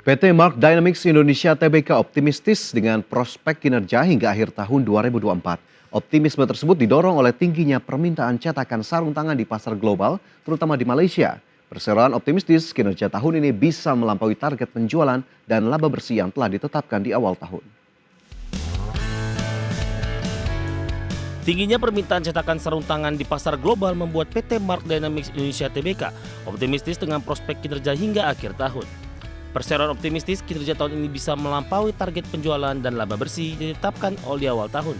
PT Mark Dynamics Indonesia Tbk optimistis dengan prospek kinerja hingga akhir tahun 2024. Optimisme tersebut didorong oleh tingginya permintaan cetakan sarung tangan di pasar global, terutama di Malaysia. Perseroan optimistis kinerja tahun ini bisa melampaui target penjualan dan laba bersih yang telah ditetapkan di awal tahun. Tingginya permintaan cetakan sarung tangan di pasar global membuat PT Mark Dynamics Indonesia Tbk optimistis dengan prospek kinerja hingga akhir tahun. Perseroan optimistis kinerja tahun ini bisa melampaui target penjualan dan laba bersih yang ditetapkan di awal tahun.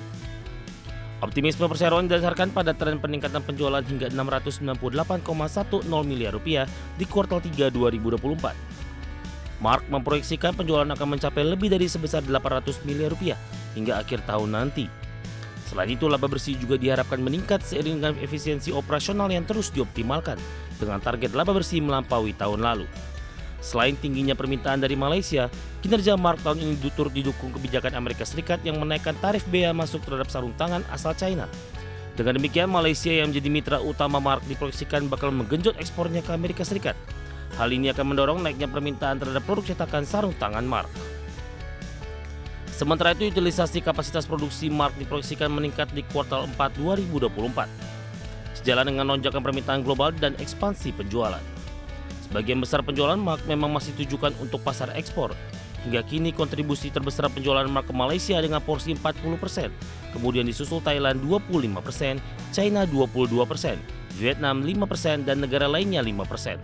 Optimisme perseroan didasarkan pada tren peningkatan penjualan hingga 698,10 miliar rupiah di kuartal 3 2024. Mark memproyeksikan penjualan akan mencapai lebih dari sebesar 800 miliar rupiah hingga akhir tahun nanti. Selain itu, laba bersih juga diharapkan meningkat seiring dengan efisiensi operasional yang terus dioptimalkan dengan target laba bersih melampaui tahun lalu. Selain tingginya permintaan dari Malaysia, kinerja Mark tahun ini turut didukung kebijakan Amerika Serikat yang menaikkan tarif bea masuk terhadap sarung tangan asal China. Dengan demikian, Malaysia yang menjadi mitra utama Mark diproyeksikan bakal menggenjot ekspornya ke Amerika Serikat. Hal ini akan mendorong naiknya permintaan terhadap produk cetakan sarung tangan Mark. Sementara itu, utilisasi kapasitas produksi Mark diproyeksikan meningkat di kuartal 4 2024. Sejalan dengan lonjakan permintaan global dan ekspansi penjualan. Sebagian besar penjualan Mark memang masih ditujukan untuk pasar ekspor. Hingga kini kontribusi terbesar penjualan Mark ke Malaysia dengan porsi 40%. Kemudian disusul Thailand 25%, China 22%, Vietnam 5%, dan negara lainnya 5%.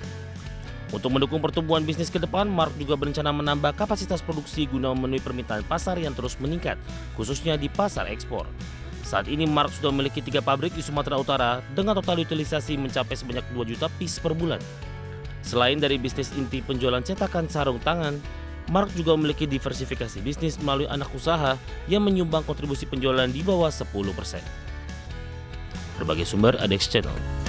Untuk mendukung pertumbuhan bisnis ke depan, Mark juga berencana menambah kapasitas produksi guna memenuhi permintaan pasar yang terus meningkat, khususnya di pasar ekspor. Saat ini Mark sudah memiliki 3 pabrik di Sumatera Utara dengan total utilisasi mencapai sebanyak 2 juta piece per bulan. Selain dari bisnis inti penjualan cetakan sarung tangan, Mark juga memiliki diversifikasi bisnis melalui anak usaha yang menyumbang kontribusi penjualan di bawah 10%. Berbagai sumber ADEX Channel.